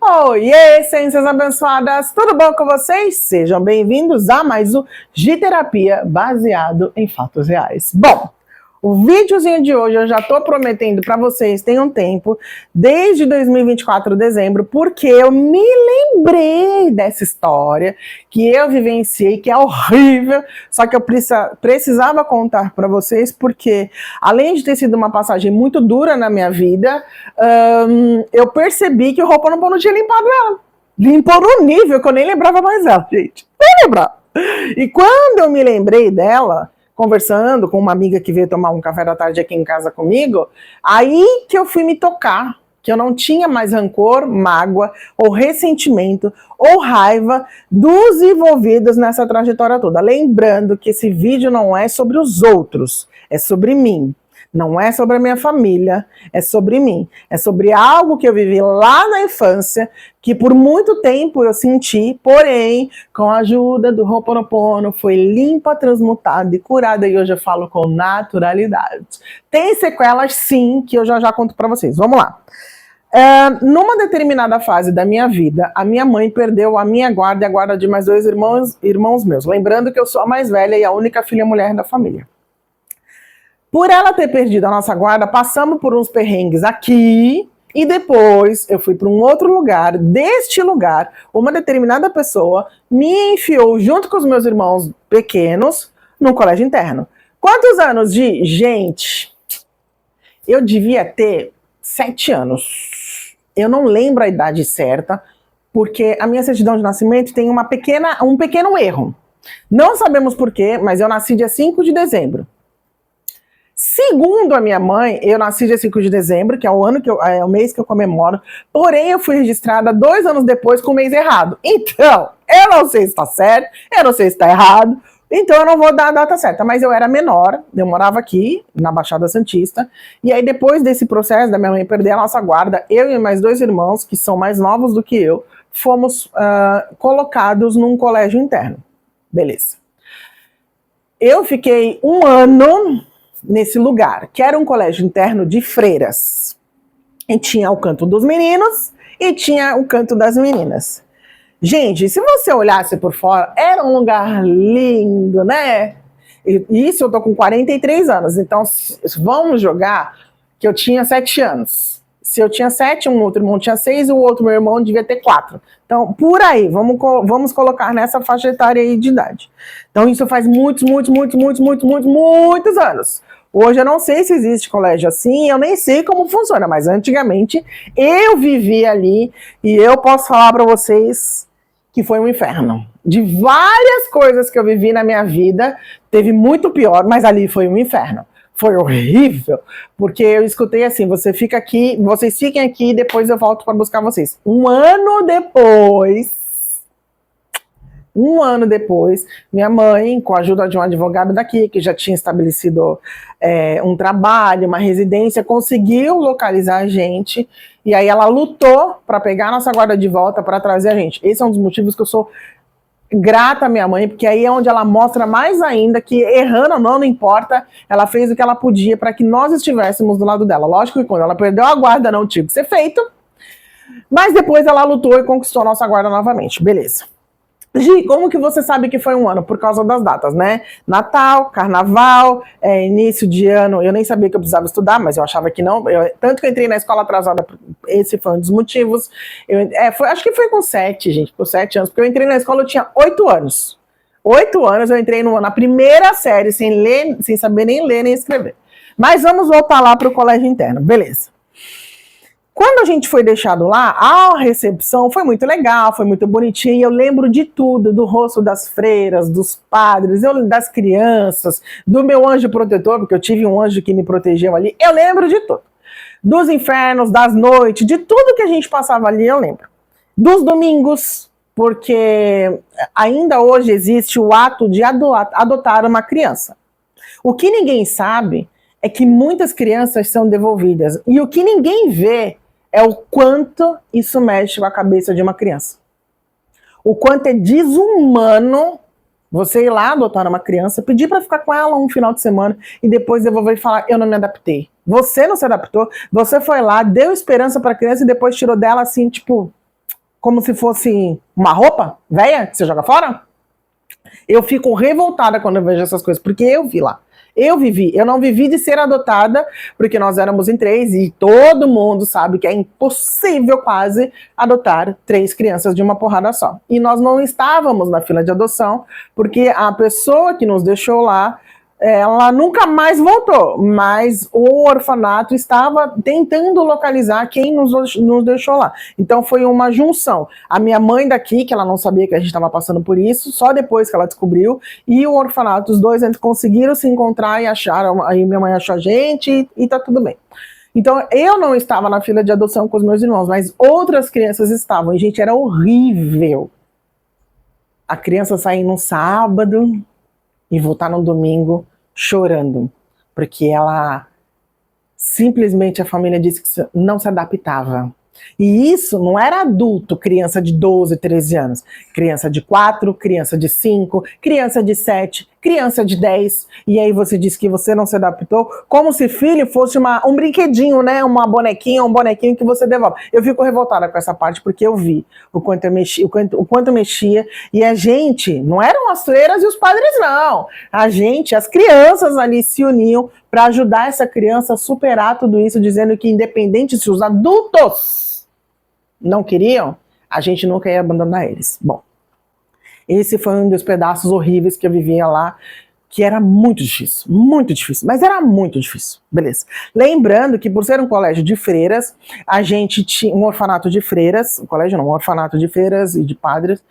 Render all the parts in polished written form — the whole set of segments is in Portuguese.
Oiê, ciências abençoadas, tudo bom com vocês? Sejam bem-vindos a mais um Giterapia baseado em fatos reais. Bom, o videozinho de hoje eu já tô prometendo para vocês tem um tempo, desde 2024, dezembro, porque eu me lembrei dessa história que eu vivenciei, que é horrível, só que eu precisava contar para vocês, porque além de ter sido uma passagem muito dura na minha vida, eu percebi que o Ho'oponopono não tinha limpado ela. Limpou no nível que eu nem lembrava mais dela, gente. Nem lembrava. E quando eu me lembrei dela, conversando com uma amiga que veio tomar um café da tarde aqui em casa comigo, aí que eu fui me tocar, que eu não tinha mais rancor, mágoa, ou ressentimento, ou raiva dos envolvidos nessa trajetória toda. Lembrando que esse vídeo não é sobre os outros, é sobre mim. Não é sobre a minha família, é sobre mim. É sobre algo que eu vivi lá na infância, que por muito tempo eu senti, porém, com a ajuda do Ho'oponopono, foi limpa, transmutada e curada, e hoje eu falo com naturalidade. Tem sequelas, sim, que eu já conto pra vocês. Vamos lá. Numa determinada fase da minha vida, a minha mãe perdeu a minha guarda e a guarda de mais dois irmãos meus. Lembrando que eu sou a mais velha e a única filha mulher da família. Por ela ter perdido a nossa guarda, passamos por uns perrengues aqui e depois eu fui para um outro lugar. Deste lugar, uma determinada pessoa me enfiou junto com os meus irmãos pequenos num colégio interno. Quantos anos de... Gente, eu devia ter 7 anos. Eu não lembro a idade certa, porque a minha certidão de nascimento tem um pequeno erro. Não sabemos por quê, mas eu nasci dia 5 de dezembro. Segundo a minha mãe, eu nasci dia 5 de dezembro, que é o mês que eu comemoro, porém eu fui registrada 2 anos depois com o mês errado. Então, eu não sei se está certo, eu não sei se está errado, então eu não vou dar a data certa, mas eu era menor, eu morava aqui, na Baixada Santista, e aí depois desse processo da minha mãe perder a nossa guarda, eu e mais 2 irmãos, que são mais novos do que eu, fomos colocados num colégio interno. Beleza. Eu fiquei 1 ano nesse lugar, que era um colégio interno de freiras. E tinha o canto dos meninos e tinha o canto das meninas. Gente, se você olhasse por fora, era um lugar lindo, né? E isso eu tô com 43 anos, então vamos jogar que eu tinha 7 anos. Se eu tinha 7, um outro irmão tinha 6 e o outro meu irmão devia ter 4. Então, por aí, vamos colocar nessa faixa etária aí de idade. Então, isso faz muitos anos. Hoje eu não sei se existe colégio assim, eu nem sei como funciona, mas antigamente eu vivi ali e eu posso falar para vocês que foi um inferno. De várias coisas que eu vivi na minha vida, teve muito pior, mas ali foi um inferno. Foi horrível, porque eu escutei assim, vocês fiquem aqui e depois eu volto para buscar vocês. 1 ano depois, minha mãe, com a ajuda de um advogado daqui, que já tinha estabelecido um trabalho, uma residência, conseguiu localizar a gente, e aí ela lutou para pegar a nossa guarda de volta, para trazer a gente. Esse é um dos motivos que eu sou grata à minha mãe, porque aí é onde ela mostra mais ainda que, errando ou não importa, ela fez o que ela podia para que nós estivéssemos do lado dela. Lógico que quando ela perdeu a guarda não tinha que ser feito, mas depois ela lutou e conquistou a nossa guarda novamente. Beleza. Gi, como que você sabe que foi 1 ano? Por causa das datas, né? Natal, Carnaval, início de ano, eu nem sabia que eu precisava estudar, mas eu achava que não. Tanto que eu entrei na escola atrasada, esse foi um dos motivos. Acho que foi com 7, gente, por 7 anos, porque eu entrei na escola, eu tinha 8 anos. 8 anos eu entrei na primeira série, sem saber nem ler nem escrever. Mas vamos voltar lá para o colégio interno, beleza. Quando a gente foi deixado lá, a recepção foi muito legal, foi muito bonitinha. Eu lembro de tudo, do rosto das freiras, dos padres, das crianças, do meu anjo protetor, porque eu tive um anjo que me protegeu ali. Eu lembro de tudo. Dos infernos, das noites, de tudo que a gente passava ali, eu lembro. Dos domingos, porque ainda hoje existe o ato de adotar uma criança. O que ninguém sabe é que muitas crianças são devolvidas. E o que ninguém vê é o quanto isso mexe com a cabeça de uma criança. O quanto é desumano você ir lá adotar uma criança, pedir para ficar com ela um final de semana e depois devolver e falar, eu não me adaptei. Você não se adaptou, você foi lá, deu esperança para a criança e depois tirou dela assim, tipo, como se fosse uma roupa velha que você joga fora. Eu fico revoltada quando eu vejo essas coisas, porque eu vi lá. Eu vivi, eu não vivi de ser adotada, porque nós éramos em 3 e todo mundo sabe que é impossível quase adotar 3 crianças de uma porrada só. E nós não estávamos na fila de adoção, porque a pessoa que nos deixou lá, ela nunca mais voltou, mas o orfanato estava tentando localizar quem nos deixou lá. Então foi uma junção. A minha mãe daqui, que ela não sabia que a gente estava passando por isso, só depois que ela descobriu, e o orfanato, os dois eles conseguiram se encontrar e acharam, aí minha mãe achou a gente e tá tudo bem. Então eu não estava na fila de adoção com os meus irmãos, mas outras crianças estavam, e gente, era horrível. A criança sair no sábado e voltar no domingo chorando, porque ela simplesmente, a família disse que não se adaptava. E isso não era adulto, criança de 12, 13 anos. Criança de 4, criança de 5, criança de 7, criança de 10. E aí você disse que você não se adaptou, como se filho fosse um brinquedinho, né? Uma bonequinha, um bonequinho que você devolve. Eu fico revoltada com essa parte, porque eu vi o quanto mexia. E a gente, não eram as freiras e os padres, não. A gente, as crianças ali se uniam para ajudar essa criança a superar tudo isso, dizendo que independente se os adultos não queriam, a gente nunca ia abandonar eles. Bom, esse foi um dos pedaços horríveis que eu vivia lá, que era muito difícil, mas era muito difícil, beleza. Lembrando que por ser um colégio de freiras, a gente tinha um orfanato de freiras, um orfanato de freiras e de padres,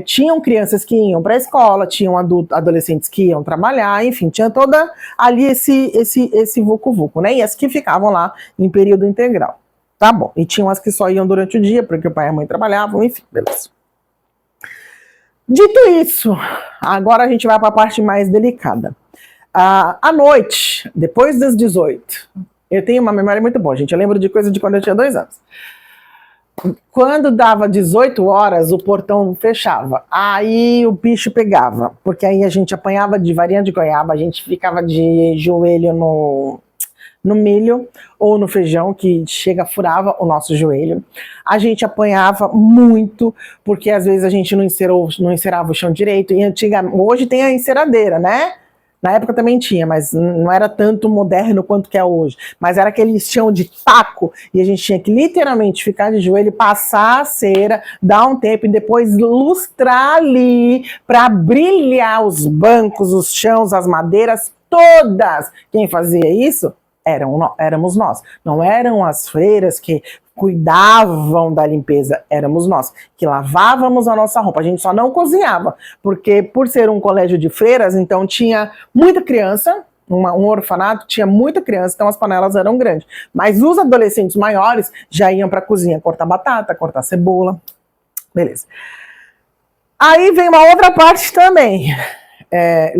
tinham crianças que iam para a escola, tinham adolescentes que iam trabalhar, enfim, tinha toda ali esse vucu-vucu, né, e as que ficavam lá em período integral. Tá bom, e tinham as que só iam durante o dia, porque o pai e a mãe trabalhavam, enfim, beleza. Dito isso, agora a gente vai para a parte mais delicada. À noite, depois das 18, eu tenho uma memória muito boa, gente, eu lembro de coisa de quando eu tinha 2 anos. Quando dava 18 horas, o portão fechava, aí o bicho pegava, porque aí a gente apanhava de varinha de goiaba, a gente ficava de joelho no milho ou no feijão, que furava o nosso joelho. A gente apanhava muito, porque às vezes a gente não encerava o chão direito, e hoje tem a enceradeira, né? Na época também tinha, mas não era tanto moderno quanto que é hoje. Mas era aquele chão de taco, e a gente tinha que literalmente ficar de joelho, passar a cera, dar um tempo e depois lustrar ali para brilhar os bancos, os chãos, as madeiras todas. Quem fazia isso? Éramos nós. Não eram as freiras que cuidavam da limpeza, éramos nós, que lavávamos a nossa roupa. A gente só não cozinhava, porque por ser um colégio de freiras, então tinha muita criança, um orfanato tinha muita criança, então as panelas eram grandes. Mas os adolescentes maiores já iam para a cozinha cortar batata, cortar cebola, beleza. Aí vem uma outra parte também.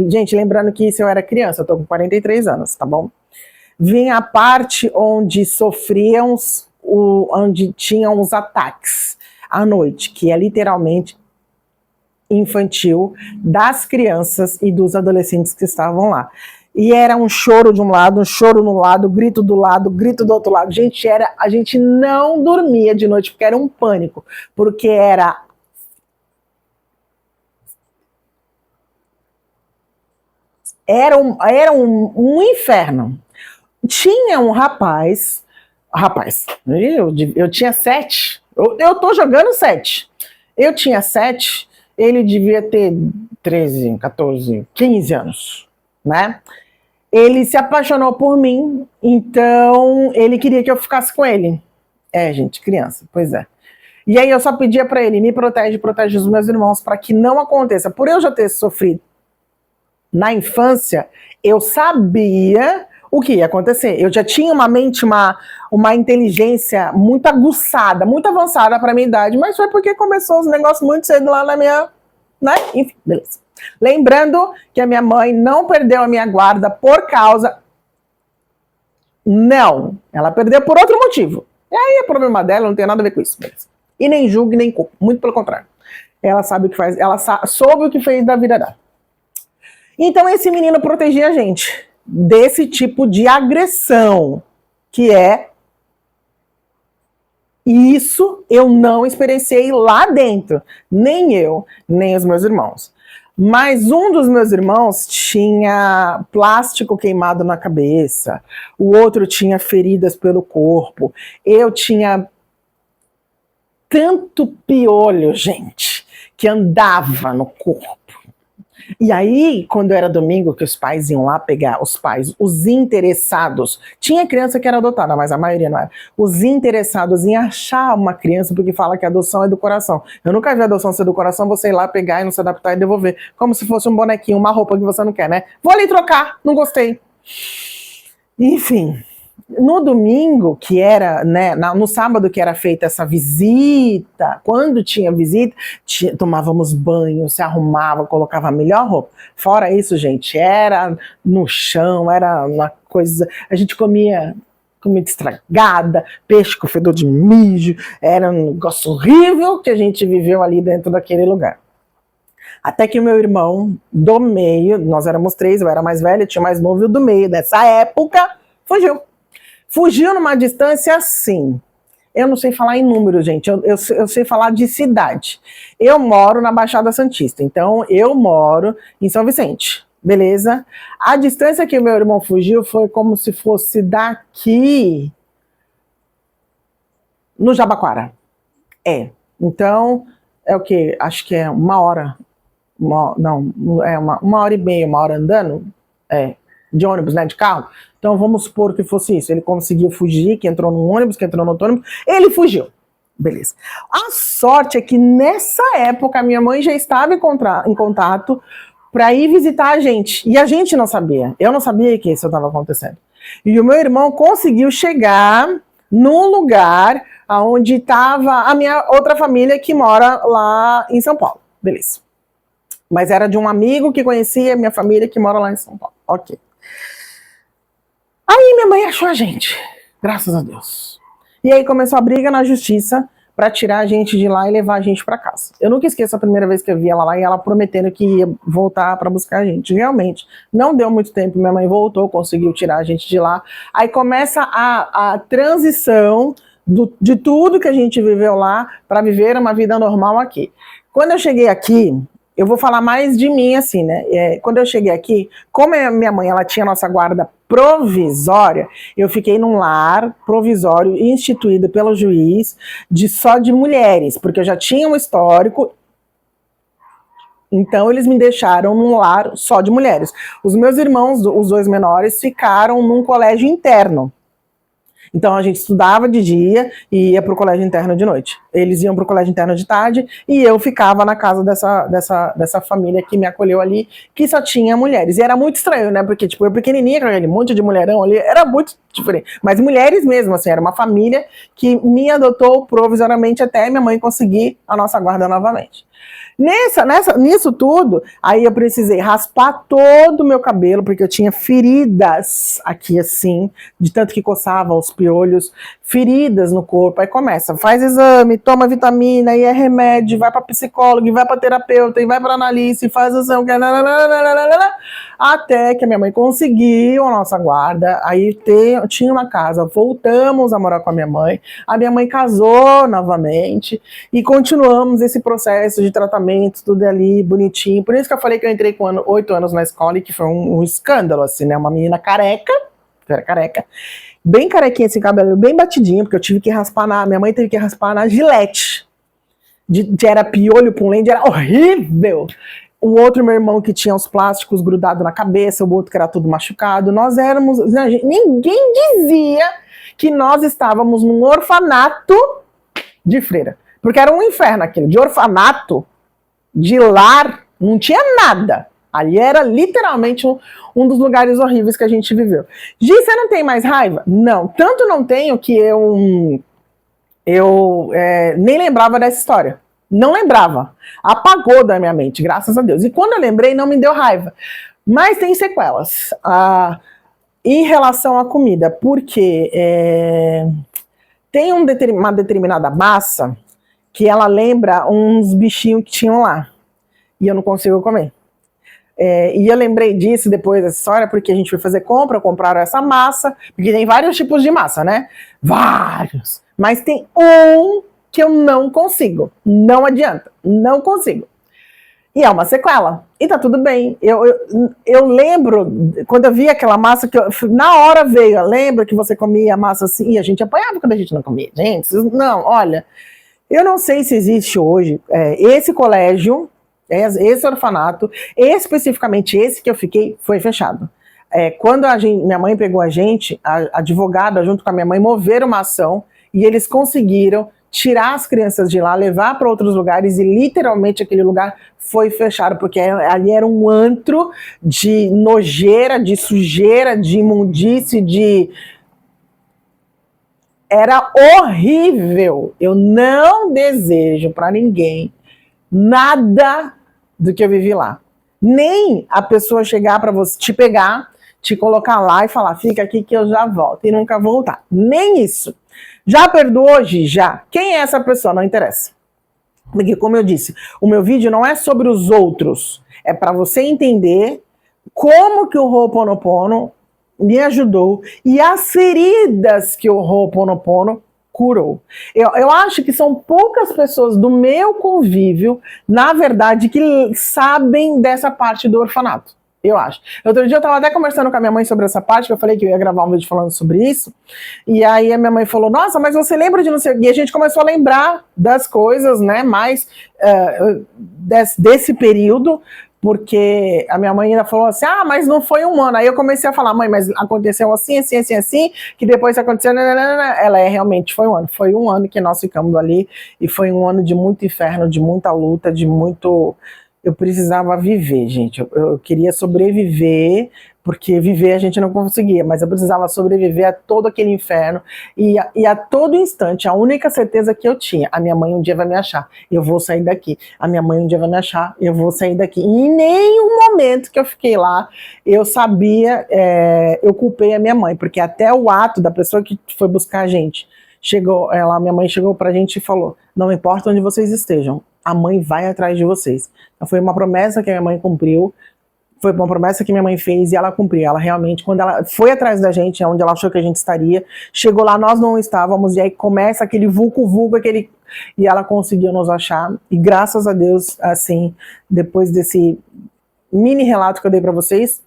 Gente, lembrando que isso eu era criança, eu tô com 43 anos, tá bom? Vinha a parte onde onde tinham os ataques à noite, que é literalmente infantil das crianças e dos adolescentes que estavam lá. E era um choro de um lado, um choro no lado, grito do lado, grito do outro lado. Gente, a gente não dormia de noite, porque era um pânico, porque era um inferno. Tinha um rapaz, eu tinha 7, eu tô jogando 7, eu tinha 7, ele devia ter 13, 14, 15 anos, né? Ele se apaixonou por mim, então ele queria que eu ficasse com ele. Gente, criança, pois é. E aí eu só pedia pra ele, me protege os meus irmãos, para que não aconteça. Por eu já ter sofrido na infância, eu sabia o que ia acontecer. Eu já tinha uma mente, uma inteligência muito aguçada, muito avançada para a minha idade, mas foi porque começou os negócios muito cedo lá na minha, né? Enfim, beleza. Lembrando que a minha mãe não perdeu a minha guarda por causa... Não, ela perdeu por outro motivo. E aí é problema dela, não tem nada a ver com isso. Beleza. E nem julgue, nem culpa, muito pelo contrário. Ela sabe o que faz, ela soube o que fez da vida dela. Então esse menino protegia a gente desse tipo de agressão, que é E isso eu não experienciei lá dentro, nem eu, nem os meus irmãos. Mas um dos meus irmãos tinha plástico queimado na cabeça, o outro tinha feridas pelo corpo, eu tinha tanto piolho, gente, que andava no corpo. E aí, quando era domingo, que os pais iam lá pegar, os interessados, tinha criança que era adotada, mas a maioria não era, os interessados em achar uma criança, porque fala que a adoção é do coração. Eu nunca vi a adoção ser do coração, você ir lá pegar e não se adaptar e devolver, como se fosse um bonequinho, uma roupa que você não quer, né? Vou ali trocar, não gostei. Enfim, no domingo, que era, né, no sábado que era feita essa visita, quando tinha visita, tomávamos banho, se arrumava, colocava a melhor roupa. Fora isso, gente, era no chão, era uma coisa, a gente comia comida estragada, peixe com fedor de mijo, era um negócio horrível que a gente viveu ali dentro daquele lugar. Até que o meu irmão do meio, nós éramos 3, eu era mais velho, tinha mais novo, e o do meio dessa época fugiu. Fugiu numa distância assim. Eu não sei falar em número, gente. Eu sei falar de cidade. Eu moro na Baixada Santista. Então, eu moro em São Vicente. Beleza? A distância que o meu irmão fugiu foi como se fosse daqui no Jabaquara. Então, é o quê? Acho que é uma hora. Uma hora e meia, uma hora andando. De ônibus, né? De carro. Então vamos supor que fosse isso. Ele conseguiu fugir, que entrou num ônibus, que entrou no outro ônibus. Ele fugiu. Beleza. A sorte é que nessa época a minha mãe já estava em contato para ir visitar a gente. E a gente não sabia. Eu não sabia que isso estava acontecendo. E o meu irmão conseguiu chegar no lugar onde estava a minha outra família que mora lá em São Paulo. Beleza. Mas era de um amigo que conhecia a minha família que mora lá em São Paulo. Ok. Aí minha mãe achou a gente, graças a Deus. E aí começou a briga na justiça para tirar a gente de lá e levar a gente para casa. Eu nunca esqueço a primeira vez que eu vi ela lá e ela prometendo que ia voltar para buscar a gente. Realmente, não deu muito tempo, minha mãe voltou, conseguiu tirar a gente de lá. Aí começa a transição de tudo que a gente viveu lá para viver uma vida normal aqui. Quando eu cheguei aqui, eu vou falar mais de mim, assim, né? Quando eu cheguei aqui, como a minha mãe ela tinha nossa guarda provisória, eu fiquei num lar provisório instituído pelo juiz só de mulheres, porque eu já tinha um histórico. Então eles me deixaram num lar só de mulheres. Os meus irmãos, os 2 menores, ficaram num colégio interno. Então a gente estudava de dia e ia para o colégio interno de noite. Eles iam para o colégio interno de tarde e eu ficava na casa dessa família que me acolheu ali, que só tinha mulheres. E era muito estranho, né? Porque tipo, eu pequenininha, com aquele monte de mulherão ali, era muito diferente. Mas mulheres mesmo, assim, era uma família que me adotou provisoriamente até minha mãe conseguir a nossa guarda novamente. Nisso tudo, aí eu precisei raspar todo o meu cabelo, porque eu tinha feridas aqui assim, de tanto que coçava os piolhos, feridas no corpo. Aí começa, faz exame, toma vitamina, e é remédio, vai para psicólogo, vai para terapeuta, e vai para analista, e faz exame, até que a minha mãe conseguiu a nossa guarda. Aí tinha uma casa, voltamos a morar com a minha mãe casou novamente, e continuamos esse processo de tratamento, tudo ali bonitinho. Por isso que eu falei que eu entrei com 8 anos na escola e que foi um escândalo, assim, né? Uma menina careca, era careca, bem carequinha, esse cabelo bem batidinho, porque eu tive que raspar minha mãe teve que raspar na Gillette. Era piolho com lente, era horrível. O outro, meu irmão, que tinha os plásticos grudados na cabeça, o outro que era tudo machucado. Nós éramos... Ninguém dizia que nós estávamos num orfanato de freira. Porque era um inferno aquilo. De orfanato, de lar, não tinha nada. Ali era literalmente um dos lugares horríveis que a gente viveu. Gi, você não tem mais raiva? Não. Tanto não tenho que eu nem lembrava dessa história. Não lembrava. Apagou da minha mente, graças a Deus. E quando eu lembrei, não me deu raiva. Mas tem sequelas. Em relação à comida, porque tem uma determinada massa que ela lembra uns bichinhos que tinham lá. E eu não consigo comer. E eu lembrei disso depois dessa história, porque a gente foi fazer compra, compraram essa massa, porque tem vários tipos de massa, né? Vários. Mas tem um que eu não consigo. Não adianta. Não consigo. E é uma sequela. E tá tudo bem. Eu lembro, quando eu vi aquela massa, na hora veio, lembra que você comia a massa assim, e a gente apanhava quando a gente não comia. Gente, não, olha, eu não sei se existe hoje esse colégio, esse orfanato, especificamente esse que eu fiquei, foi fechado. Quando minha mãe pegou a gente, a advogada junto com a minha mãe moveram uma ação e eles conseguiram tirar as crianças de lá, levar para outros lugares e literalmente aquele lugar foi fechado, porque ali era um antro de nojeira, de sujeira, de imundície, Era horrível. Eu não desejo para ninguém nada do que eu vivi lá. Nem a pessoa chegar para você, te pegar, te colocar lá e falar, fica aqui que eu já volto, e nunca voltar. Nem isso. Já perdoou hoje? Já. Quem é essa pessoa? Não interessa. Porque, como eu disse, o meu vídeo não é sobre os outros. É para você entender como que o Ho'oponopono me ajudou e as feridas que o Ho'oponopono curou. Eu acho que são poucas pessoas do meu convívio, na verdade, que sabem dessa parte do orfanato. Eu acho. Outro dia eu estava até conversando com a minha mãe sobre essa parte, que eu falei que eu ia gravar um vídeo falando sobre isso, e aí a minha mãe falou, nossa, mas você lembra de não sei o quê? E a gente começou a lembrar das coisas, né, mais desse período, porque a minha mãe ainda falou assim, mas não foi um ano. Aí eu comecei a falar, mãe, mas aconteceu assim, assim, assim, assim, que depois aconteceu, ela realmente foi um ano. Foi um ano que nós ficamos ali, e foi um ano de muito inferno, de muita luta, de muito... Eu precisava viver, gente. Eu queria sobreviver, porque viver a gente não conseguia, mas eu precisava sobreviver a todo aquele inferno. E a todo instante, a única certeza que eu tinha, a minha mãe um dia vai me achar, eu vou sair daqui. A minha mãe um dia vai me achar, eu vou sair daqui. E em nenhum momento que eu fiquei lá, eu sabia, eu culpei a minha mãe, porque até o ato da pessoa que foi buscar a gente, minha mãe chegou pra gente e falou, não importa onde vocês estejam, a mãe vai atrás de vocês. Então, foi uma promessa que a minha mãe cumpriu, foi uma promessa que minha mãe fez e ela cumpriu. Ela realmente, quando ela foi atrás da gente, onde ela achou que a gente estaria, chegou lá, nós não estávamos, e aí começa aquele vulco-vulco, e ela conseguiu nos achar, e graças a Deus, assim, depois desse mini relato que eu dei pra vocês,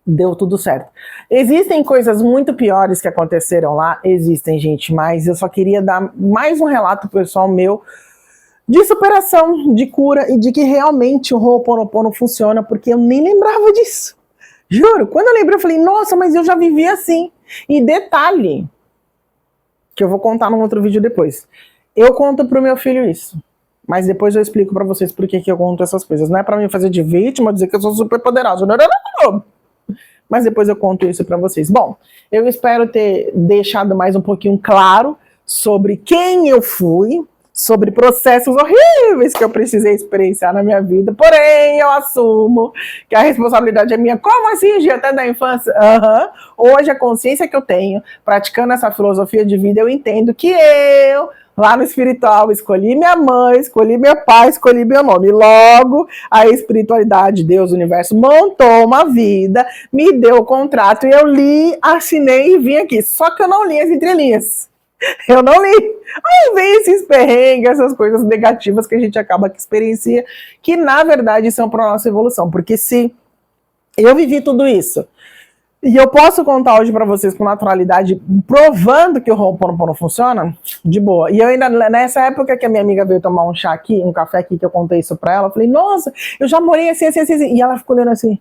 deu tudo certo. Existem coisas muito piores que aconteceram lá, existem, gente, mas eu só queria dar mais um relato pessoal meu, de superação, de cura e de que realmente o Ho'oponopono funciona, porque eu nem lembrava disso. Juro, quando eu lembrei eu falei, nossa, mas eu já vivi assim. E detalhe, que eu vou contar num outro vídeo depois. Eu conto pro meu filho isso, mas depois eu explico pra vocês por que eu conto essas coisas. Não é pra mim fazer de vítima, dizer que eu sou super poderosa. Não. Mas depois eu conto isso pra vocês. Bom, eu espero ter deixado mais um pouquinho claro sobre quem eu fui, sobre processos horríveis que eu precisei experienciar na minha vida, porém eu assumo que a responsabilidade é minha. Como assim, Gia, até da infância? Hoje a consciência que eu tenho, praticando essa filosofia de vida, eu entendo que eu, lá no espiritual, escolhi minha mãe, escolhi meu pai, escolhi meu nome. Logo, a espiritualidade, Deus, o universo, montou uma vida, me deu o contrato, e eu li, assinei e vim aqui. Só que eu não li as entrelinhas. Eu não li. Aí vem esses perrengues, essas coisas negativas que a gente acaba que experiencia, que na verdade são para a nossa evolução. Porque se eu vivi tudo isso, e eu posso contar hoje para vocês com naturalidade, provando que o Ho'oponopono funciona, de boa. E eu ainda, nessa época que a minha amiga veio tomar um chá aqui, um café aqui, que eu contei isso para ela, eu falei, nossa, eu já morei assim, assim, assim, assim. E ela ficou olhando assim.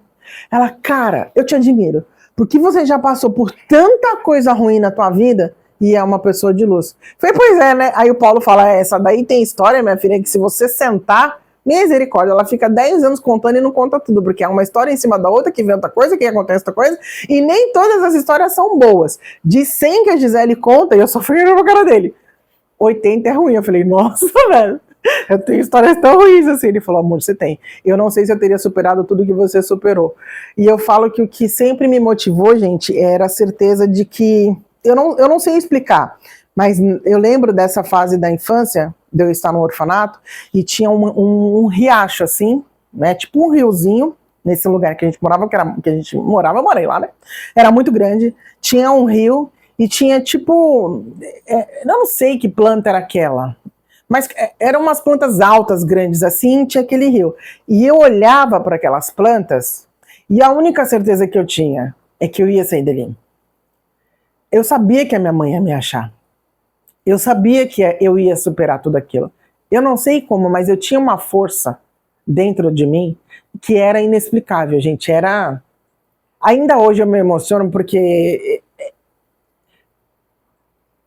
Ela, cara, eu te admiro, porque você já passou por tanta coisa ruim na tua vida, e é uma pessoa de luz. Falei, pois é, né? Aí o Paulo fala, essa daí tem história, minha filha, que se você sentar, misericórdia, ela fica 10 anos contando e não conta tudo, porque é uma história em cima da outra, que vem outra coisa, que acontece outra coisa, e nem todas as histórias são boas. De 100 que a Gisele conta, e eu só fui na cara dele, 80 é ruim. Eu falei, nossa, velho, eu tenho histórias tão ruins assim. Ele falou, amor, você tem. Eu não sei se eu teria superado tudo que você superou. E eu falo que o que sempre me motivou, gente, era a certeza de que eu não sei explicar, mas eu lembro dessa fase da infância, de eu estar no orfanato, e tinha um riacho assim, né, tipo um riozinho, nesse lugar que a gente morava, eu morei lá, né, era muito grande, tinha um rio, e tinha tipo, eu não sei que planta era aquela, mas eram umas plantas altas, grandes assim, tinha aquele rio. E eu olhava para aquelas plantas e a única certeza que eu tinha é que eu ia sair dali. Eu sabia que a minha mãe ia me achar. Eu sabia que eu ia superar tudo aquilo. Eu não sei como, mas eu tinha uma força dentro de mim que era inexplicável, gente. Era... Ainda hoje eu me emociono porque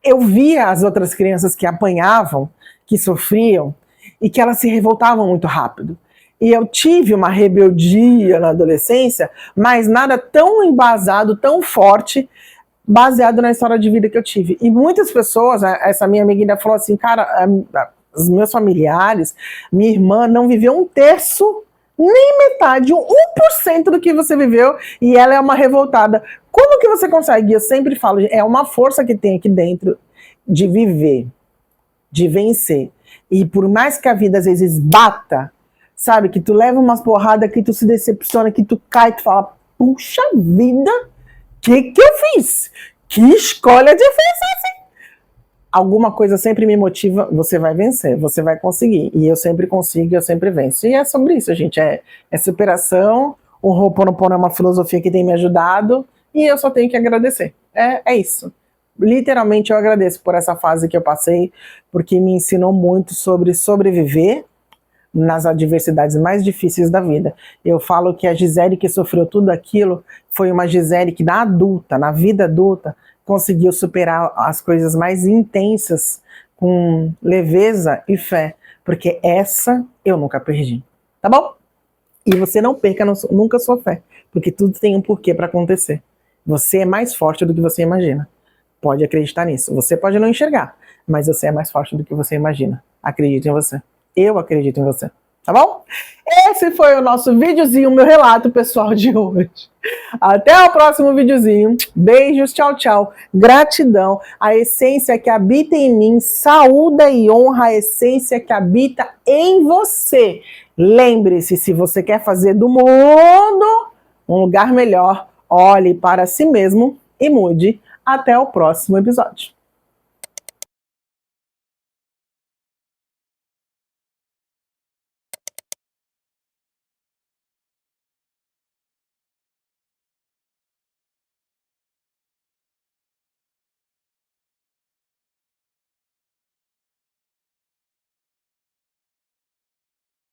eu via as outras crianças que apanhavam, que sofriam, e que elas se revoltavam muito rápido. E eu tive uma rebeldia na adolescência, mas nada tão embasado, tão forte, baseado na história de vida que eu tive. E muitas pessoas, essa minha amiga ainda falou assim, cara, os meus familiares, minha irmã não viveu um terço, nem metade, 1% do que você viveu, e ela é uma revoltada. Como que você consegue? Eu sempre falo, é uma força que tem aqui dentro de viver, de vencer. E por mais que a vida às vezes bata, sabe, que tu leva umas porradas, que tu se decepciona, que tu cai, tu fala, puxa vida, que eu fiz? Que escolha difícil assim. Alguma coisa sempre me motiva, você vai vencer, você vai conseguir. E eu sempre consigo, eu sempre venço. E é sobre isso, gente, é superação. O Ho'oponopono é uma filosofia que tem me ajudado e eu só tenho que agradecer. É isso. Literalmente eu agradeço por essa fase que eu passei, porque me ensinou muito sobre sobreviver nas adversidades mais difíceis da vida. Eu falo que a Gisele que sofreu tudo aquilo foi uma Gisele que na vida adulta, conseguiu superar as coisas mais intensas com leveza e fé, porque essa eu nunca perdi, tá bom? E você não perca nunca sua fé, porque tudo tem um porquê para acontecer. Você é mais forte do que você imagina. Pode acreditar nisso. Você pode não enxergar, mas você é mais forte do que você imagina. Acredite em você. Eu acredito em você. Tá bom? Esse foi o nosso videozinho, meu relato pessoal de hoje. Até o próximo videozinho. Beijos, tchau, tchau. Gratidão. A essência que habita em mim saúda e honra a essência que habita em você. Lembre-se, se você quer fazer do mundo um lugar melhor, olhe para si mesmo e mude. Até o próximo episódio.